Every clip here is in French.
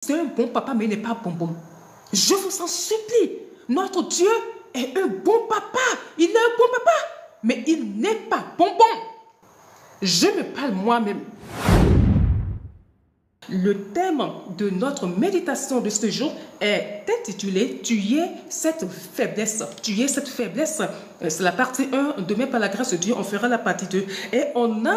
C'est un bon papa, mais il n'est pas bonbon. Je vous en supplie, notre Dieu est un bon papa. Il est un bon papa, mais il n'est pas bonbon. Je me parle moi-même. Le thème de notre méditation de ce jour est intitulé « Tu es cette faiblesse ». Tu es cette faiblesse. C'est la partie 1. Demain, par la grâce de Dieu, on fera la partie 2. Et on a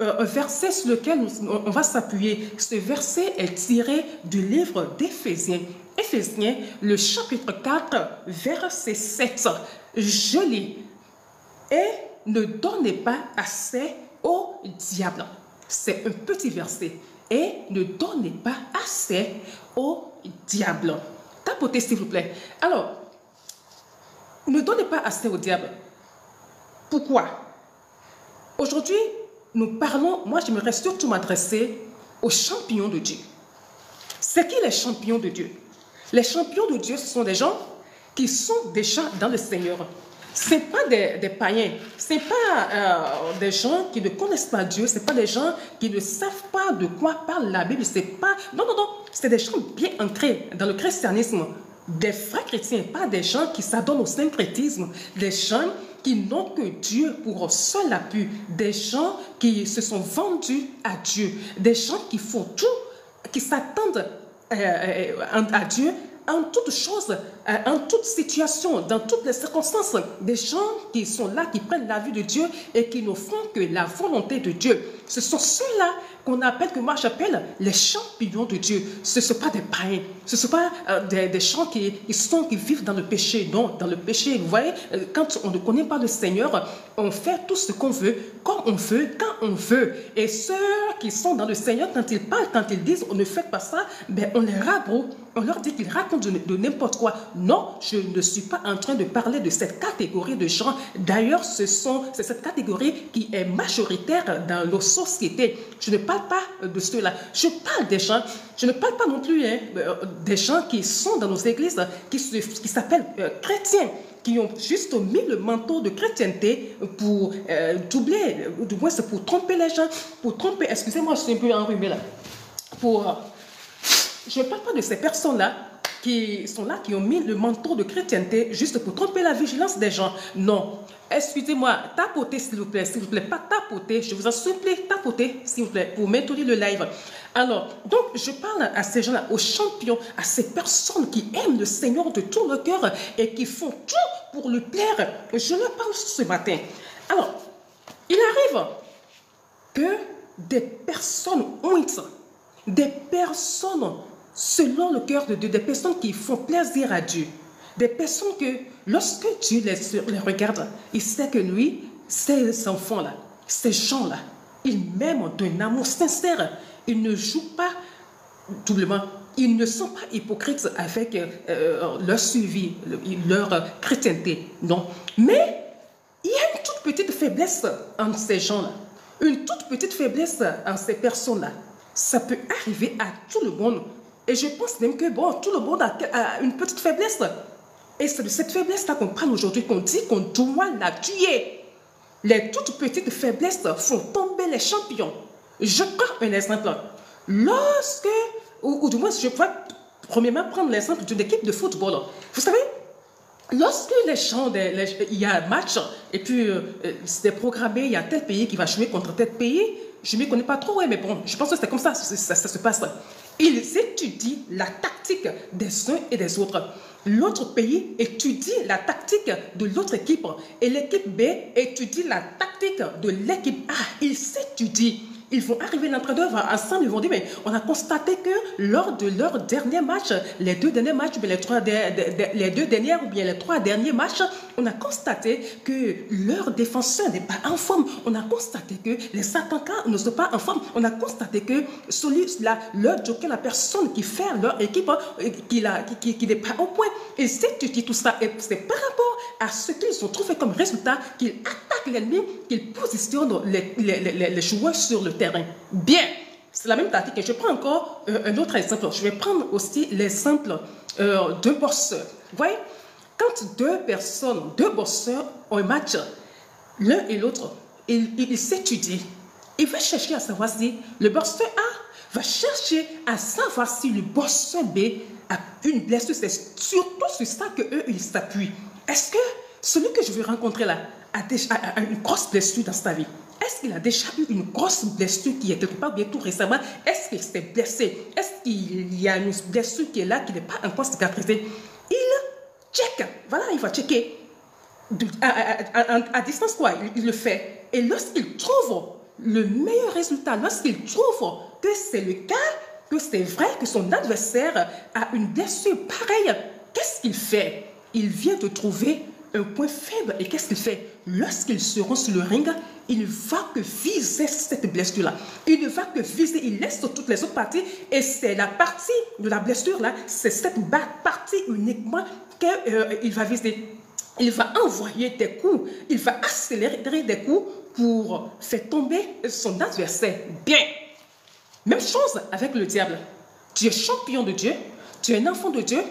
un verset sur lequel on va s'appuyer. Ce verset est tiré du livre d'Éphésiens. Éphésiens, le chapitre 4, verset 7. Je lis. « Et ne donnez pas assez au diable ». C'est un petit verset. Et ne donnez pas assez au diable. Tapotez s'il vous plaît. Alors, ne donnez pas assez au diable. Pourquoi? Aujourd'hui, nous parlons, moi j'aimerais surtout m'adresser aux champions de Dieu. C'est qui les champions de Dieu? Les champions de Dieu, ce sont des gens qui sont déjà dans le Seigneur. Ce n'est pas des païens, ce n'est pas des gens qui ne connaissent pas Dieu, ce n'est pas des gens qui ne savent pas de quoi parle la Bible, c'est pas... Non, c'est des gens bien ancrés dans le christianisme, des vrais chrétiens, pas des gens qui s'adonnent au syncrétisme, des gens qui n'ont que Dieu pour seul appui, des gens qui se sont vendus à Dieu, des gens qui font tout, qui s'attendent à Dieu en toutes choses, en toute situation, dans toutes les circonstances, des gens qui sont là, qui prennent la vue de Dieu et qui ne font que la volonté de Dieu. Ce sont ceux-là qu'on appelle, que moi j'appelle les champions de Dieu. Ce ne sont pas des païens, ce ne sont pas des gens qui vivent dans le péché. Non, dans le péché, vous voyez, quand on ne connaît pas le Seigneur, on fait tout ce qu'on veut, comme on veut, quand on veut. Et ceux qui sont dans le Seigneur, quand ils parlent, quand ils disent, on ne fait pas ça, ben on les rabrousse. On leur dit qu'ils racontent de n'importe quoi. Non, je ne suis pas en train de parler de cette catégorie de gens. D'ailleurs, c'est cette catégorie qui est majoritaire dans nos sociétés. Je ne parle pas de ceux-là. Je parle des gens, je ne parle pas non plus des gens qui sont dans nos églises, qui s'appellent chrétiens, qui ont juste mis le manteau de chrétienté pour doubler, ou du moins c'est pour tromper les gens, pour tromper, excusez-moi, je suis un peu enrhumée là, je ne parle pas de ces personnes-là qui sont là, qui ont mis le manteau de chrétienté juste pour tromper la vigilance des gens. Non. Excusez-moi, tapotez s'il vous plaît, pas tapoter, je vous en supplie, tapotez s'il vous plaît, pour maintenir le live. Alors, donc, je parle à ces gens-là, aux champions, à ces personnes qui aiment le Seigneur de tout le cœur et qui font tout pour le plaire. Je leur parle ce matin. Alors, il arrive que des personnes honnêtes, des personnes selon le cœur de Dieu, des personnes qui font plaisir à Dieu, des personnes que lorsque Dieu les regarde, il sait que lui, ces enfants-là, ces gens-là, ils m'aiment d'un amour sincère. Ils ne jouent pas doublement. Ils ne sont pas hypocrites avec leur suivi, leur chrétienté. Non. Mais il y a une toute petite faiblesse en ces gens-là. Une toute petite faiblesse en ces personnes-là. Ça peut arriver à tout le monde. Et je pense même que, bon, tout le monde a une petite faiblesse. Et c'est de cette faiblesse-là qu'on parle aujourd'hui, qu'on dit qu'on doit la tuer. Les toutes petites faiblesses font tomber les champions. Je prends un exemple. Lorsque, ou du moins, je pourrais premièrement prendre l'exemple d'une équipe de football. Vous savez, lorsque les gens, il y a un match, et puis c'est programmé, il y a tel pays qui va jouer contre tel pays, je ne m'y connais pas trop, ouais, mais bon, je pense que c'est comme ça, ça se passe. Ils étudient la tactique des uns et des autres. L'autre pays étudie la tactique de l'autre équipe. Et l'équipe B étudie la tactique de l'équipe A. Ils s'étudient. Ils vont arriver l'entraîneur ensemble, ils vont dire, mais on a constaté que lors de leur dernier match, les deux derniers matchs, les trois derniers matchs, on a constaté que leur défenseur n'est pas en forme. On a constaté que les attaquants ne sont pas en forme. On a constaté que celui-là, leur joker, la personne qui fait leur équipe, qui n'est pas au point. Ils s'étudient tout ça. Et c'est par rapport à ce qu'ils ont trouvé comme résultat qu'ils attaquent l'ennemi, qu'ils positionnent les joueurs sur le terrain. Bien, c'est la même tactique. Je prends encore un autre exemple. Je vais prendre aussi l'exemple d'un boxeur. Vous voyez, quand deux boxeurs ont un match, l'un et l'autre, ils s'étudient. Ils veulent chercher à savoir si le boxeur A va chercher à savoir si le bosseur B a une blessure. C'est surtout sur ça qu'eux, ils s'appuient. Est-ce que celui que je veux rencontrer là a une grosse blessure dans sa vie? Est-ce qu'il a déjà eu une grosse blessure qui est quelque part bien tout récemment? Est-ce qu'il s'est blessé? Est-ce qu'il y a une blessure qui est là, qui n'est pas encore cicatrisée? Il check. Voilà, il va checker. À distance, quoi, il le fait. Et lorsqu'il trouve le meilleur résultat, lorsqu'il trouve que c'est le cas, que c'est vrai que son adversaire a une blessure pareille, qu'est-ce qu'il fait? Il vient de trouver un point faible. Et qu'est-ce qu'il fait? Lorsqu'ils seront sur le ring, il ne va que viser cette blessure-là. Il ne va que viser, il laisse toutes les autres parties. Et c'est la partie de la blessure-là, c'est cette partie uniquement qu'il va viser. Il va envoyer des coups, il va accélérer des coups pour faire tomber son adversaire. Bien. Même chose avec le diable. Tu es champion de Dieu, tu es un enfant de Dieu,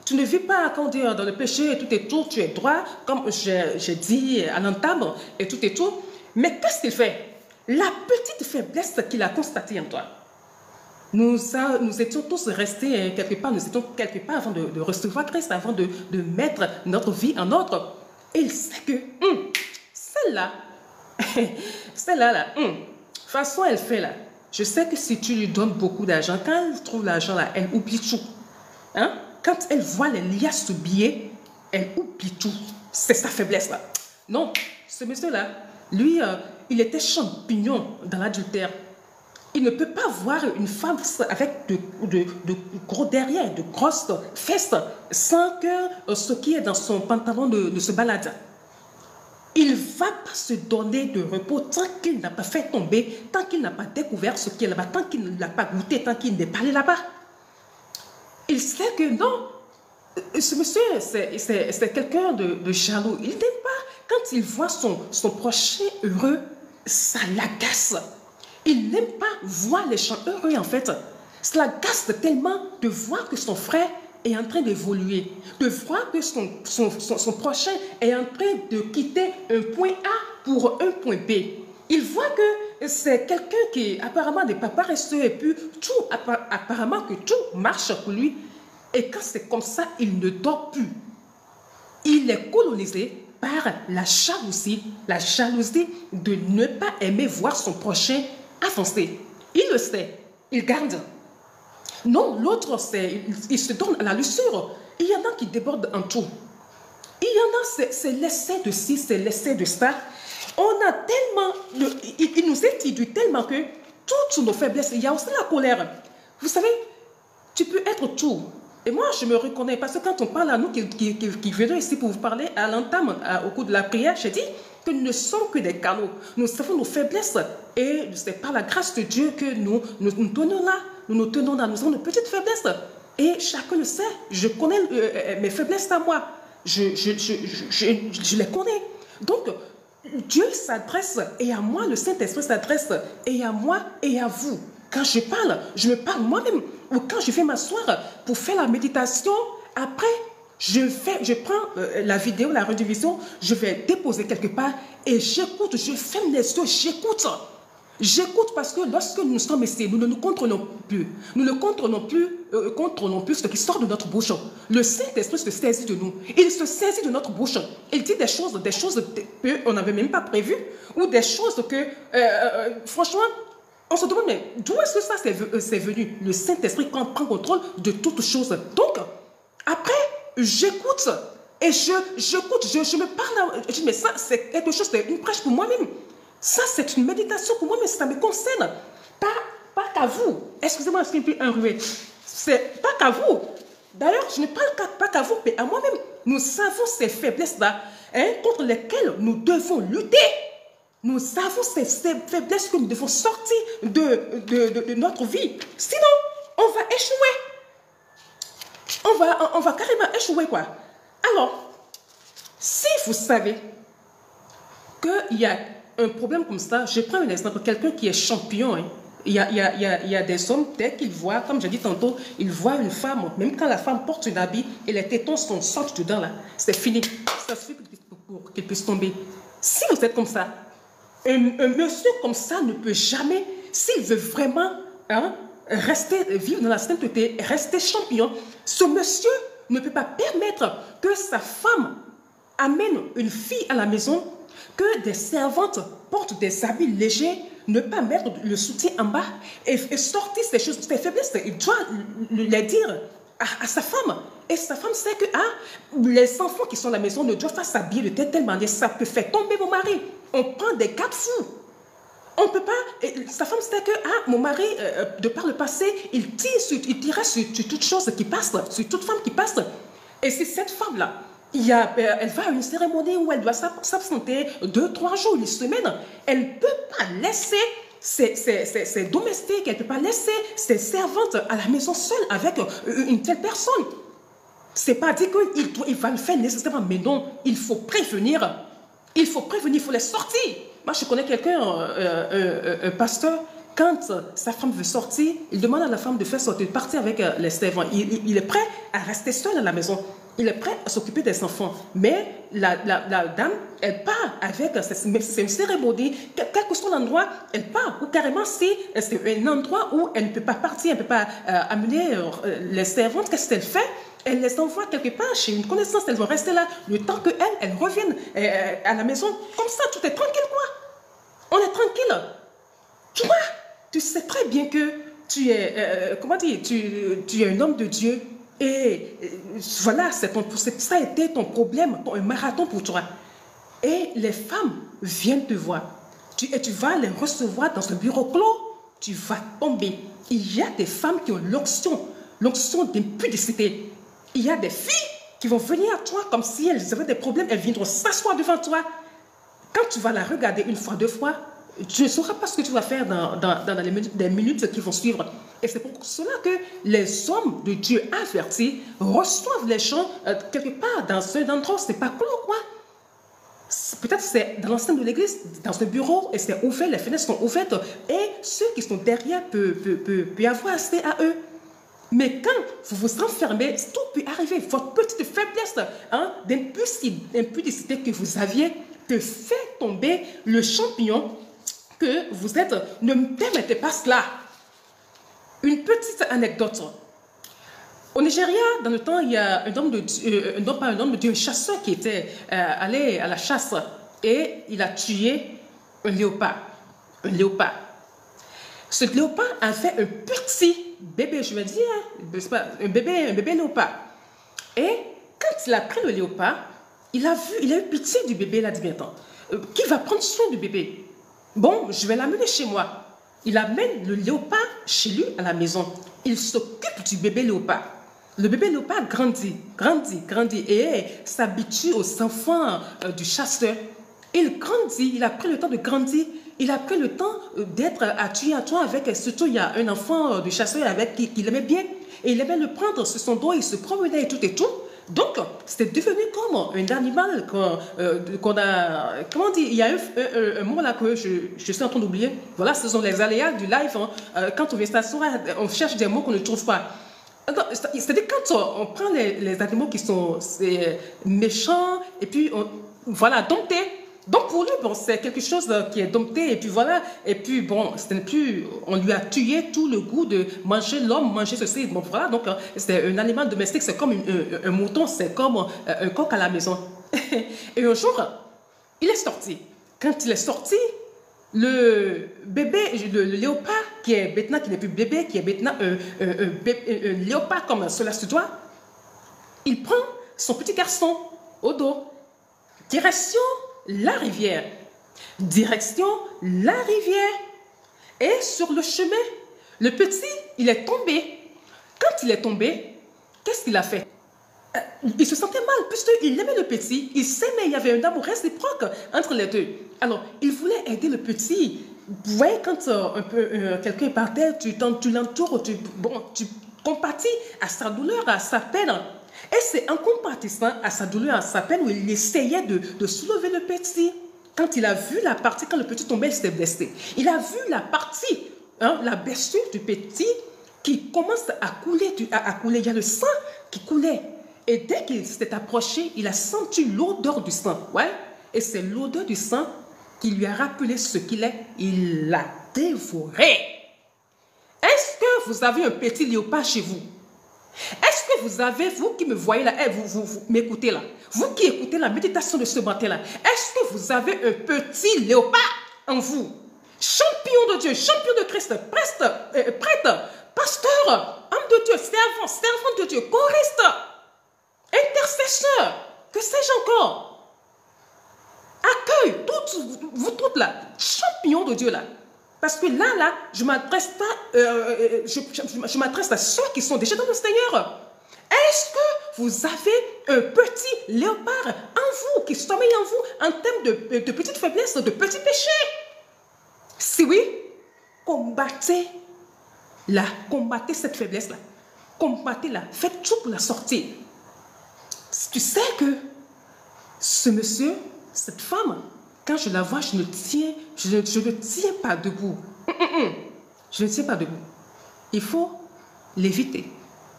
tu ne vis pas quand dire dans le péché et tout est tout, tu es droit, comme j'ai dit à l'entame, et tout est tout. Mais qu'est-ce qu'il fait? La petite faiblesse qu'il a constatée en toi. Nous étions tous restés quelque part, nous étions quelque part avant de recevoir Christ, avant de mettre notre vie en ordre. Et il sait que celle-là, de toute façon, elle fait là. Je sais que si tu lui donnes beaucoup d'argent, quand elle trouve l'argent là, elle oublie tout. Hein? Quand elle voit les liasses de billets, elle oublie tout. C'est sa faiblesse là. Non, ce monsieur-là, lui, il était champignon dans l'adultère. Il ne peut pas voir une femme avec de gros derrière, de grosses fesses, sans que ce qui est dans son pantalon ne se balade. Il ne va pas se donner de repos tant qu'il n'a pas fait tomber, tant qu'il n'a pas découvert ce qui est là-bas, tant qu'il ne l'a pas goûté, tant qu'il n'est pas allé là-bas. Il sait que non, ce monsieur, c'est quelqu'un de jaloux. Il n'aime pas, quand il voit son prochain heureux, ça l'agace. Il n'aime pas voir les gens heureux en fait. Cela l'agace tellement de voir que son frère est en train d'évoluer, de voir que son prochain est en train de quitter un point A pour un point B. Il voit que c'est quelqu'un qui apparemment n'est pas paresseux et puis apparemment que tout marche pour lui. Et quand c'est comme ça, il ne dort plus. Il est colonisé par la jalousie de ne pas aimer voir son prochain avancer. Il le sait, il garde. Non, l'autre, il se donne à la luxure. Il y en a qui débordent en tout. Il y en a, c'est l'essai de ci, c'est l'essai de ça. On a tellement, il nous étudie tellement que toutes nos faiblesses, il y a aussi la colère. Vous savez, tu peux être tout. Et moi, je me reconnais parce que quand on parle à nous qui venons ici pour vous parler à l'entame, au cours de la prière, j'ai dit que nous ne sommes que des canaux. Nous savons nos faiblesses et c'est par la grâce de Dieu que nous tenons là. Nous tenons là, nous avons de petites faiblesses. Et chacun le sait. Je connais mes faiblesses à moi. Je les connais. Donc, Dieu s'adresse et à moi, le Saint-Esprit s'adresse et à moi et à vous. Quand je parle, je me parle moi-même. Ou quand je vais m'asseoir pour faire la méditation, après, je prends la vidéo, la rediffusion, je vais déposer quelque part et j'écoute, je ferme les yeux, j'écoute. J'écoute parce que lorsque nous sommes ici, nous ne nous contrôlons plus. Nous ne contrôlons plus ce qui sort de notre bouche. Le Saint-Esprit se saisit de nous. Il se saisit de notre bouche. Il dit des choses qu'on n'avait même pas prévues ou des choses que, franchement, on se demande, mais d'où est-ce que ça c'est venu? Le Saint-Esprit prend contrôle de toutes choses. Donc, après, j'écoute et je me parle. Je dis, mais ça, c'est quelque chose, c'est une prêche pour moi-même. Ça, c'est une méditation pour moi, mais ça me concerne. Pas qu'à vous. Excusez-moi, je suis un peu enrhumée. C'est pas qu'à vous. D'ailleurs, je ne parle pas qu'à vous, mais à moi-même. Nous savons ces faiblesses-là contre lesquelles nous devons lutter. Nous savons ces faiblesses que nous devons sortir de notre vie. Sinon, on va échouer. On va carrément échouer, quoi. Alors, si vous savez qu'il y a un problème comme ça, je prends un exemple, quelqu'un qui est champion, il y a des hommes, dès qu'ils voient, comme j'ai dit tantôt, ils voient une femme, même quand la femme porte un habit et les tétons sont sortis dedans, là, c'est fini. Ça suffit pour qu'ils puissent tomber. Si vous êtes comme ça, un monsieur comme ça ne peut jamais, s'il veut vraiment vivre dans la sainteté, rester champion, ce monsieur ne peut pas permettre que sa femme amène une fille à la maison, que des servantes portent des habits légers, ne pas mettre le soutien en bas et sortir ces choses, ces faiblesses. Il doit les dire à sa femme. Et sa femme sait que les enfants qui sont à la maison ne doivent pas s'habiller de telle manière, ça peut faire tomber mon mari. On prend des garde-fous. On ne peut pas. Sa femme sait que mon mari, de par le passé, il tirait sur toute chose qui passe, sur toute femme qui passe. Et c'est cette femme-là. Elle va à une cérémonie où elle doit s'absenter 2-3 jours, une semaine. Elle ne peut pas laisser ses domestiques, elle ne peut pas laisser ses servantes à la maison seule avec une telle personne. Ce n'est pas dit qu'il va le faire nécessairement, mais non, il faut prévenir. Il faut prévenir, il faut les sortir. Moi, je connais quelqu'un, un pasteur, quand sa femme veut sortir, il demande à la femme de faire sortir, de partir avec les servants. Il est prêt à rester seul à la maison. Il est prêt à s'occuper des enfants. Mais la dame, elle part avec, c'est une cérémonie, quel que soit l'endroit, elle part. Ou carrément, c'est un endroit où elle ne peut pas partir, elle ne peut pas amener les servantes. Qu'est-ce qu'elle fait? Elle les envoie quelque part chez une connaissance. Elles vont rester là le temps qu'elles reviennent à la maison. Comme ça, tout est tranquille, quoi. On est tranquille. Tu vois, tu sais très bien que tu es, tu es un homme de Dieu. Et voilà, ça a été ton problème, un marathon pour toi. Et les femmes viennent te voir. Tu vas les recevoir dans ce bureau clos. Tu vas tomber. Il y a des femmes qui ont l'onction d'impudicité. Il y a des filles qui vont venir à toi comme si elles avaient des problèmes. Elles viendront s'asseoir devant toi. Quand tu vas la regarder une fois, 2 fois, tu ne sauras pas ce que tu vas faire dans les minutes qui vont suivre. Et c'est pour cela que les hommes de Dieu avertis reçoivent les gens quelque part dans un endroit, ce n'est pas clos, quoi. Peut-être c'est dans l'enceinte de l'église, dans un bureau, et c'est ouvert, les fenêtres sont ouvertes, et ceux qui sont derrière peuvent avoir accès à eux. Mais quand vous vous enfermez, tout peut arriver. Votre petite faiblesse d'impudicité que vous aviez te fait tomber le champignon que vous êtes. Ne me permettez pas cela. Une petite anecdote. Au Nigeria, dans le temps, il y a un homme de Dieu, un chasseur qui était allé à la chasse et il a tué un léopard. Un léopard. Ce léopard avait un petit bébé, je vais dire, un bébé léopard. Et quand il a pris le léopard, il a eu pitié du bébé, il a dit, mais attends, qui va prendre soin du bébé? Bon, je vais l'amener chez moi. Il amène le léopard chez lui à la maison. Il s'occupe du bébé léopard. Le bébé léopard grandit et s'habitue aux enfants du chasseur. Il grandit, il a pris le temps de grandir. Il a pris le temps d'être à tuer à toi avec, surtout il y a un enfant du chasseur avec qui il aimait bien. Et il aimait le prendre sur son dos, il se promenait et tout et tout. Donc, c'était devenu comme un animal qu'on a... Comment dire? Il y a un mot là que je suis en train d'oublier. Voilà, ce sont les aléas du live. Quand on vient s'asseoir, on cherche des mots qu'on ne trouve pas. C'est-à-dire quand on prend les animaux qui sont méchants et puis, voilà, domptés. Donc pour lui, bon, c'est quelque chose qui est dompté et puis voilà. Et puis bon, on lui a tué tout le goût de manger l'homme, manger ceci. Bon voilà, donc c'est un animal domestique, c'est comme un mouton, c'est comme un coq à la maison. Et un jour, il est sorti. Quand il est sorti, le bébé, le léopard, qui n'est plus bébé, qui est maintenant un léopard comme cela se doit, il prend son petit garçon au dos, direction la rivière. Direction la rivière. Et sur le chemin, le petit, il est tombé. Quand il est tombé, qu'est-ce qu'il a fait? Il se sentait mal, puisqu'il aimait le petit. Il s'aimait, il y avait un amour réciproque entre les deux. Alors, il voulait aider le petit. Vous voyez, quand quelqu'un est par terre, tu l'entoures, tu compatis à sa douleur, à sa peine. Et c'est en compatissant à sa douleur, à sa peine, où il essayait de soulever le petit. Quand il a vu la partie, quand le petit tombait, il s'était blessé. Il a vu la partie, la blessure du petit qui commence à couler. Il y a le sang qui coulait. Et dès qu'il s'est approché, il a senti l'odeur du sang. Ouais? Et c'est l'odeur du sang qui lui a rappelé ce qu'il est. Il l'a dévoré. Est-ce que vous avez un petit léopard chez vous? Est-ce que vous avez, vous qui me voyez là, vous m'écoutez là, vous qui écoutez la méditation de ce matin-là, est-ce que vous avez un petit léopard en vous? Champion de Dieu, champion de Christ, prêtre, pasteur, homme de Dieu, servant de Dieu, choriste, intercesseur, que sais-je encore? Accueille, vous toutes là, champion de Dieu là. Parce que là, je m'adresse pas, je m'adresse à ceux qui sont déjà dans le Seigneur. Est-ce que vous avez un petit léopard en vous, qui sommeille en vous, en termes de petites faiblesses, de petits péchés? Si oui, combattez cette faiblesse-là. Combattez-la, faites tout pour la sortir. Tu sais que ce monsieur, cette femme, quand je la vois, je ne tiens pas debout. Je ne tiens pas debout. Il faut l'éviter.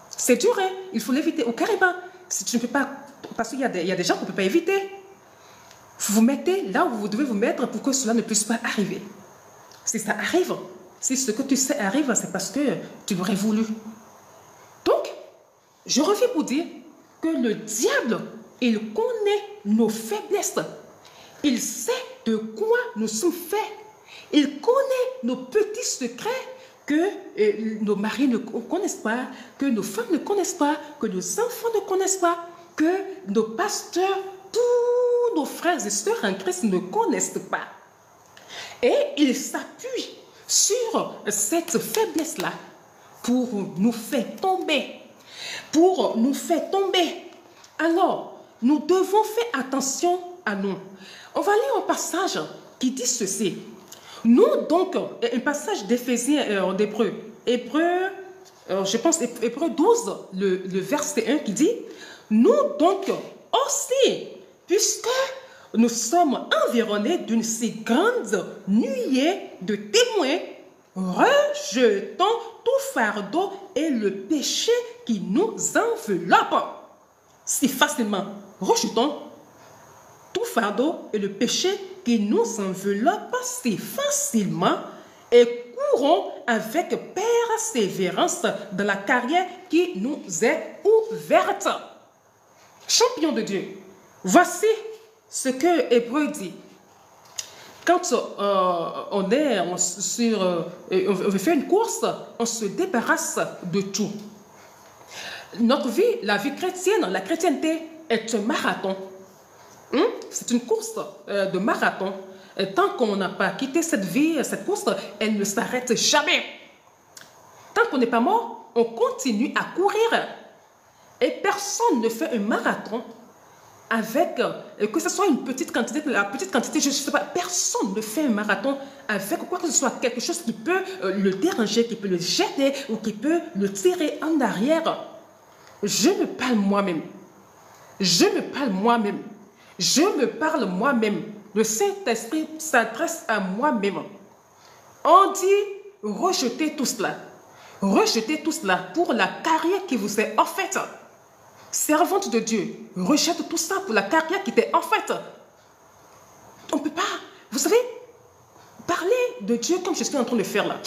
C'est dur, hein? Il faut l'éviter. Au carrément, si tu ne peux pas, parce qu'il y a des gens qu'on ne peut pas éviter. Vous vous mettez là où vous devez vous mettre pour que cela ne puisse pas arriver. Si ça arrive, si ce que tu sais arrive, c'est parce que tu l'aurais voulu. Donc, je reviens pour dire que le diable, il connaît nos faiblesses. Il sait de quoi nous sommes faits. Il connaît nos petits secrets que nos maris ne connaissent pas, que nos femmes ne connaissent pas, que nos enfants ne connaissent pas, que nos pasteurs, tous nos frères et sœurs en Christ ne connaissent pas. Et il s'appuie sur cette faiblesse-là pour nous faire tomber. Pour nous faire tomber. Alors, nous devons faire attention à nous. On va lire un passage qui dit ceci. Nous, donc, un passage d'Éphésiens, d'Hébreux. Je pense, Hébreux 12, le verset 1 qui dit, nous, donc, aussi, puisque nous sommes environnés d'une si grande nuée de témoins, rejetons tout fardeau et le péché qui nous enveloppe. Si facilement, rejetons tout fardeau et le péché qui nous enveloppe si facilement et courons avec persévérance dans la carrière qui nous est ouverte. Champion de Dieu, voici ce que Hébreu dit. Quand on veut faire une course, on se débarrasse de tout. Notre vie, la vie chrétienne, la chrétienté est un marathon. C'est une course de marathon. Tant qu'on n'a pas quitté cette vie, cette course, elle ne s'arrête jamais. Tant qu'on n'est pas mort, on continue à courir. Et personne ne fait un marathon avec, que ce soit une petite quantité, la petite quantité, je ne sais pas, personne ne fait un marathon avec quoi que ce soit, quelque chose qui peut le déranger, qui peut le jeter ou qui peut le tirer en arrière. Je me parle moi-même. Je me parle moi-même. Je me parle moi-même. Le Saint-Esprit s'adresse à moi-même. On dit rejetez tout cela. Rejetez tout cela pour la carrière qui vous est offerte. Servante de Dieu, rejette tout ça pour la carrière qui t'est offerte. On ne peut pas, vous savez, parler de Dieu comme je suis en train de faire là.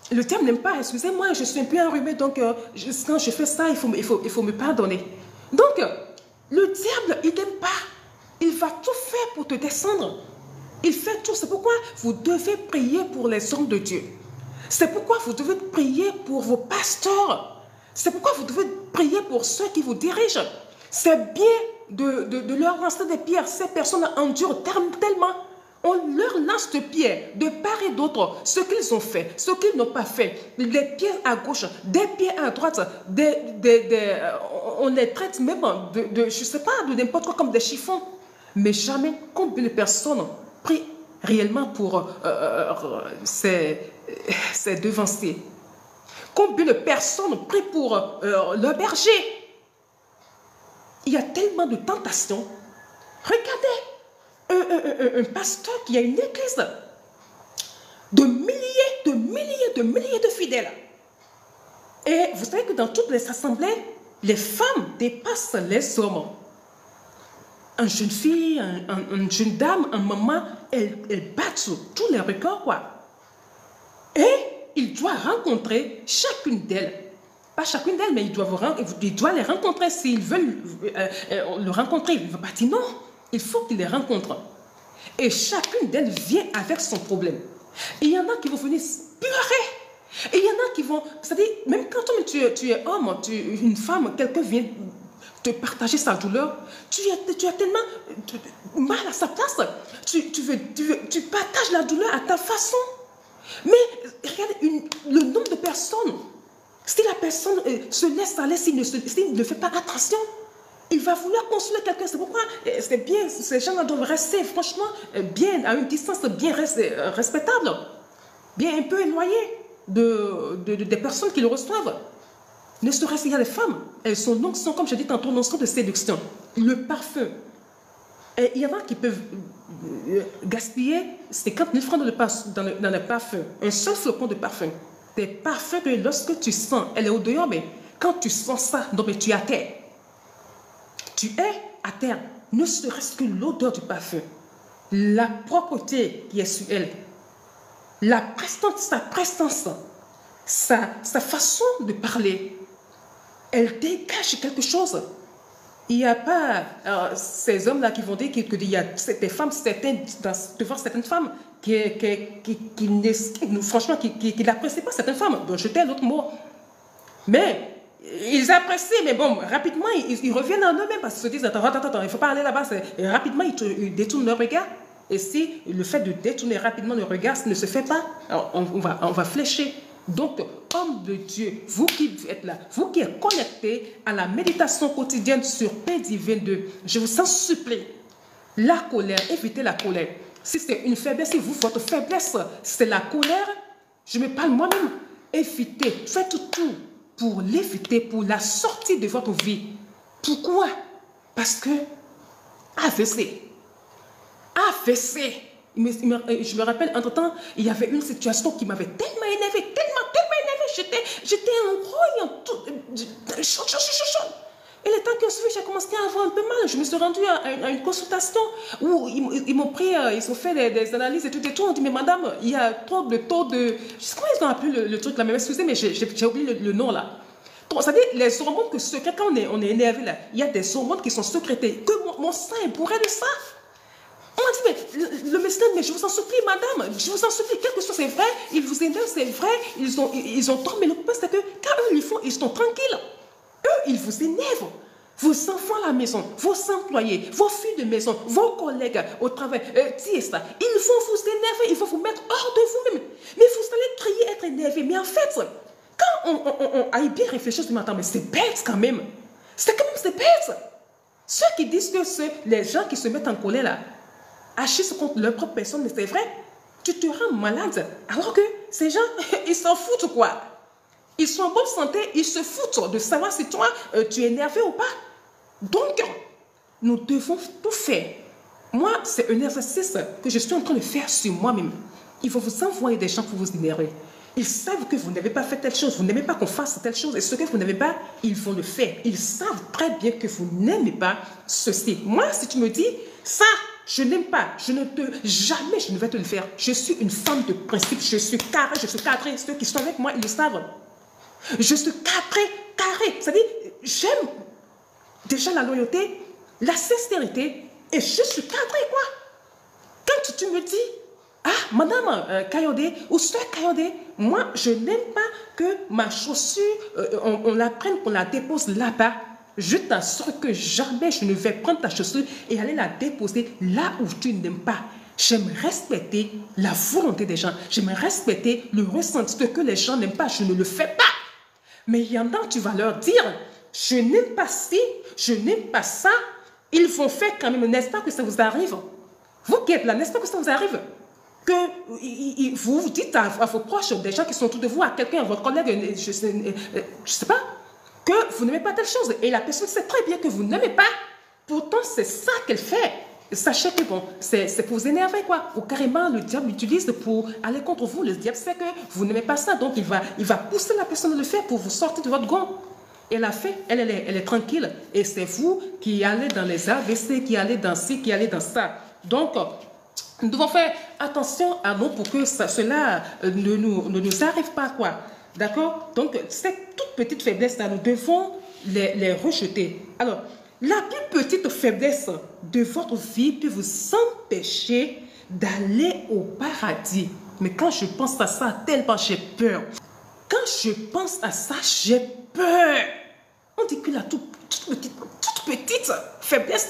Le diable n'aime pas, excusez-moi, je suis un peu enrhumé, donc quand je fais ça, il faut me pardonner. Donc, le diable, il n'aime pas. Il va tout faire pour te descendre. Il fait tout. C'est pourquoi vous devez prier pour les hommes de Dieu. C'est pourquoi vous devez prier pour vos pasteurs. C'est pourquoi vous devez prier pour ceux qui vous dirigent. C'est bien de leur lancer des pierres. Ces personnes endurent tellement. On leur lance des pierres de part et d'autre. Ce qu'ils ont fait, ce qu'ils n'ont pas fait. Des pierres à gauche, des pierres à droite. On les traite même je ne sais pas, de n'importe quoi comme des chiffons. Mais jamais combien de personnes prient réellement pour ces devanciers. Combien de personnes prient pour leur berger. Il y a tellement de tentations. Regardez, un pasteur qui a une église de milliers de fidèles. Et vous savez que dans toutes les assemblées, les femmes dépassent les hommes. Une jeune fille, une jeune dame, une maman, elle bat tous les records, quoi. Et il doit rencontrer chacune d'elles. Pas chacune d'elles, mais il doit les rencontrer. S'ils veulent le rencontrer, il ne va pas dire non. Il faut qu'il les rencontre. Et chacune d'elles vient avec son problème. Et il y en a qui vont venir pleurer. Et il y en a qui vont... C'est-à-dire, même quand tu es homme, une femme, quelqu'un vient te partager sa douleur, tu as tellement mal à sa place. Tu partages la douleur à ta façon. Mais regarde le nombre de personnes. Si la personne se laisse aller, s'il ne fait pas attention, il va vouloir consoler quelqu'un. C'est pourquoi c'est bien, ces gens-là doivent rester franchement bien, à une distance bien respectable, bien un peu éloignée des personnes qui le reçoivent. Ne serait-ce qu'il y a des femmes, elles sont comme je dis tantôt, non sont de séduction. Le parfum. Et il y en a qui peuvent gaspiller 50 000 francs dans le parfum. Un seul flocon de parfum. Des parfums que lorsque tu sens, elle est au dehors, mais quand tu sens ça, donc, mais tu es à terre. Tu es à terre. Ne serait-ce que l'odeur du parfum. La propreté qui est sur elle. Sa prestance. Sa façon de parler. Elle dégage quelque chose. Il n'y a pas ces hommes-là qui vont dire qu'il y a des femmes, devant certaines femmes, franchement, qui n'apprécient pas certaines femmes. Bon, je tais l'autre mot. Mais ils apprécient, mais bon, rapidement, ils reviennent en eux-mêmes parce qu'ils se disent, attends, il ne faut pas aller là-bas. Et rapidement, ils détournent leur regard. Et si le fait de détourner rapidement le regard ne se fait pas, alors on va fléchir. Donc, homme de Dieu, vous qui êtes là, vous qui êtes connectés à la méditation quotidienne sur P22, je vous en supplie, la colère, évitez la colère. Si c'est une faiblesse, si votre faiblesse, c'est la colère, je me parle moi-même, évitez, faites tout pour l'éviter, pour la sortir de votre vie. Pourquoi? Parce que AVC. Je me rappelle, entre-temps, il y avait une situation qui m'avait tellement énervé. J'étais en gros, chaud. Et le temps que j'ai commencé à avoir un peu mal. Je me suis rendue à une consultation où ils m'ont pris, ils ont fait des analyses et tout. On dit, mais madame, il y a trop de taux de... Je sais comment ils ont appelé le truc là, mais excusez, mais j'ai oublié le nom là. C'est-à-dire, les hormones que secrètent, quand on est énervé là, il y a des hormones qui sont sécrétées. Que mon sang est bourré de ça. On m'a dit, mais le médecin, mais je vous en supplie, madame, je vous en supplie, quelque chose c'est vrai, ils vous énervent, c'est vrai, ils ont tort, mais le problème c'est que quand eux le font, ils sont tranquilles. Eux, ils vous énervent. Vos enfants à la maison, vos employés, vos filles de maison, vos collègues au travail, ils vont vous énerver, ils vont vous mettre hors de vous-même. Mais vous allez crier, être énervé. Mais en fait, quand on aille bien réfléchir, je me dis, attends, mais c'est bête quand même. C'est bête. Ceux qui disent que les gens qui se mettent en colère là, agissent contre leur propre personne, mais c'est vrai, tu te rends malade. Alors que ces gens, ils s'en foutent quoi. Ils sont en bonne santé, ils se foutent de savoir si toi, tu es énervé ou pas. Donc, nous devons tout faire. Moi, c'est un exercice que je suis en train de faire sur moi-même. Il faut vous envoyer des gens pour vous énerver. Ils savent que vous n'avez pas fait telle chose, vous n'aimez pas qu'on fasse telle chose, et ce que vous n'aimez pas, ils vont le faire. Ils savent très bien que vous n'aimez pas ceci. Moi, si tu me dis, ça, je n'aime pas, jamais je ne vais te le faire. Je suis une femme de principe, je suis cadrée. Ceux qui sont avec moi, ils le savent. Je suis carré. C'est-à-dire, j'aime déjà la loyauté, la sincérité, et je suis cadré, quoi. Quand tu me dis, ah, madame Kayode, ou soeur Kayode, moi, je n'aime pas que ma chaussure, on la prenne, qu'on la dépose là-bas. Je t'assure que jamais je ne vais prendre ta chaussure et aller la déposer là où tu n'aimes pas. J'aime respecter la volonté des gens. J'aime respecter le ressenti. Ce que les gens n'aiment pas, je ne le fais pas. Mais il y en a, tu vas leur dire, je n'aime pas ci, je n'aime pas ça. Ils vont faire quand même, n'est-ce pas que ça vous arrive? Vous qui êtes là, n'est-ce pas que ça vous arrive? Que vous dites à vos proches, des gens qui sont autour de vous, à quelqu'un, à votre collègue, je sais pas, que vous n'aimez pas telle chose. Et la personne sait très bien que vous n'aimez pas. Pourtant, c'est ça qu'elle fait. Sachez que bon, c'est pour vous énerver, quoi. Ou carrément, le diable l'utilise pour aller contre vous. Le diable sait que vous n'aimez pas ça. Donc, il va pousser la personne à le faire pour vous sortir de votre gond. Elle a fait, elle est tranquille. Et c'est vous qui allez dans les AVC, qui allez dans ci, qui allez dans ça. Donc, Nous devons faire attention à nous pour que cela ne nous arrive pas, quoi. D'accord? Donc, cette toute petite faiblesse-là, nous devons les rejeter. Alors, la plus petite faiblesse de votre vie peut vous empêcher d'aller au paradis. Mais quand je pense à ça, tellement j'ai peur. Quand je pense à ça, j'ai peur. On dit que la toute petite faiblesse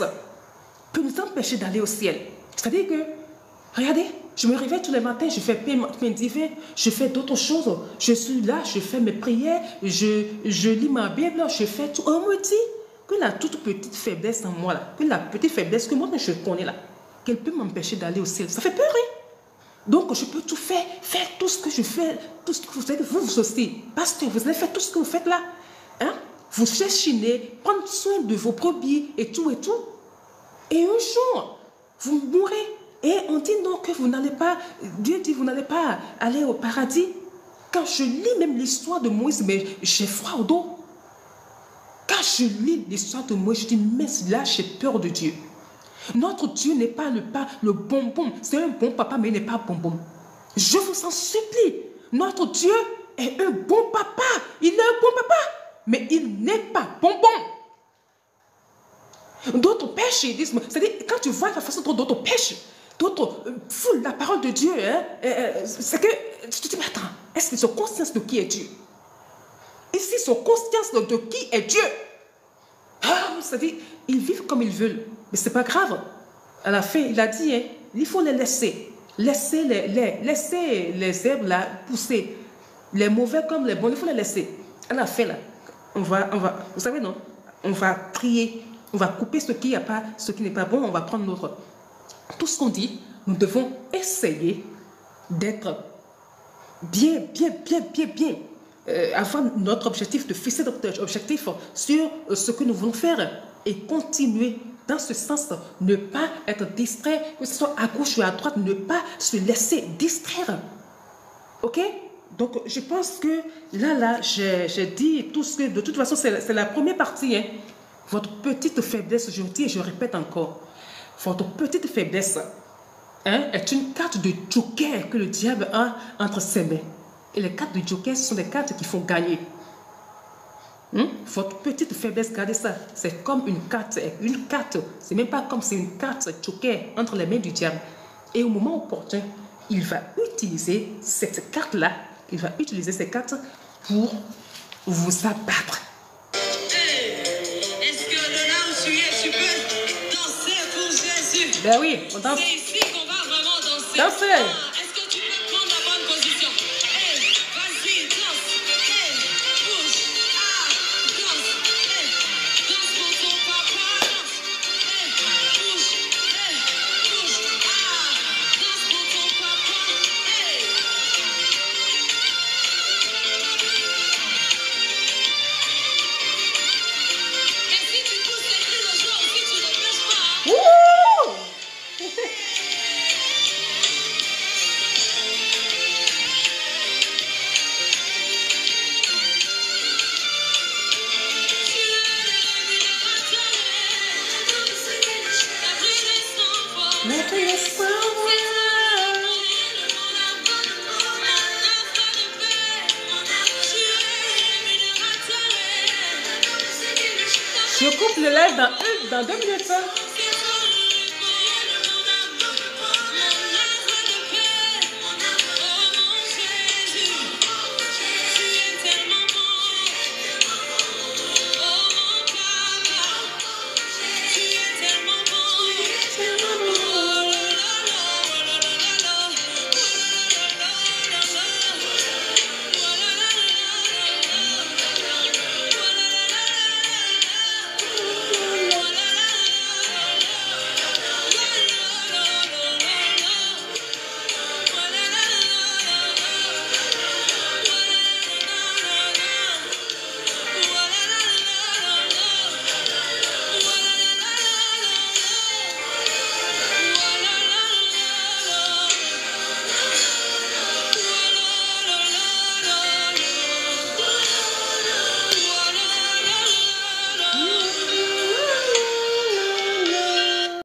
peut nous empêcher d'aller au ciel. C'est-à-dire que, regardez, je me réveille tous les matins, je fais mes divins, je fais d'autres choses. Je suis là, je fais mes prières, je lis ma Bible, je fais tout. On me dit que la toute petite faiblesse en moi, là, que la petite faiblesse que moi je connais là, qu'elle peut m'empêcher d'aller au ciel. Ça fait peur, hein? Donc, je peux tout faire tout ce que je fais, tout ce que vous faites, vous aussi. Pasteur, vous allez faire tout ce que vous faites là. Hein? Vous cherchez, prendre soin de vos brebis et tout et tout. Et un jour, vous mourrez. Et on dit non que vous n'allez pas, Dieu dit vous n'allez pas aller au paradis. Quand je lis même l'histoire de Moïse, mais j'ai froid au dos. Quand je lis l'histoire de Moïse, je dis, mais là, j'ai peur de Dieu. Notre Dieu n'est pas le bonbon. C'est un bon papa, mais il n'est pas bonbon. Je vous en supplie. Notre Dieu est un bon papa. Il est un bon papa, mais il n'est pas bonbon. D'autres pêchent, ils disent, c'est-à-dire, quand tu vois la façon dont d'autres pêchent, d'autres foulent la parole de Dieu, hein, c'est que tu te dis, mais attends, est-ce qu'ils ont conscience de qui est Dieu? Ici, ils ont conscience de qui est Dieu. Ah, c'est-à-dire, ils vivent comme ils veulent. Mais ce n'est pas grave. À la fin, il a dit, hein, il faut les laisser. Laisser les herbes là pousser. Les mauvais comme les bons, il faut les laisser. À la fin, là, on va, vous savez, non? On va trier. On va couper ce qui n'est pas bon, on va prendre l'autre. Tout ce qu'on dit, nous devons essayer d'être bien, avoir notre objectif, de fixer notre objectif sur ce que nous voulons faire et continuer dans ce sens, ne pas être distrait, que ce soit à gauche ou à droite, ne pas se laisser distraire. Ok? Donc, je pense que là, j'ai dit tout ce que, de toute façon, c'est la première partie. Hein. Votre petite faiblesse, je dis et je répète encore, votre petite faiblesse est une carte de joker que le diable a entre ses mains. Et les cartes de joker, ce sont des cartes qui font gagner. Votre petite faiblesse, regardez ça, c'est comme une carte. C'est même pas comme c'est une carte joker entre les mains du diable. Et au moment opportun, il va utiliser cette carte-là, il va utiliser ces cartes pour vous abattre. Est-ce que de là où tu es, tu peux danser pour Jésus? Ben oui, on danse. C'est ici qu'on va vraiment danser. Dansez. Est-ce que tu peux prendre la bonne position? Hey, vas-y, danse. Hey, bouge. Danse. Hey, danse pour ton papa. Hey, bouge. Hey, bouge. Danse pour ton papa. Hey. Et si tu pousses tes cris de joie aussi, tu ne pêches pas. Wouh! Je coupe le live dans 2 minutes.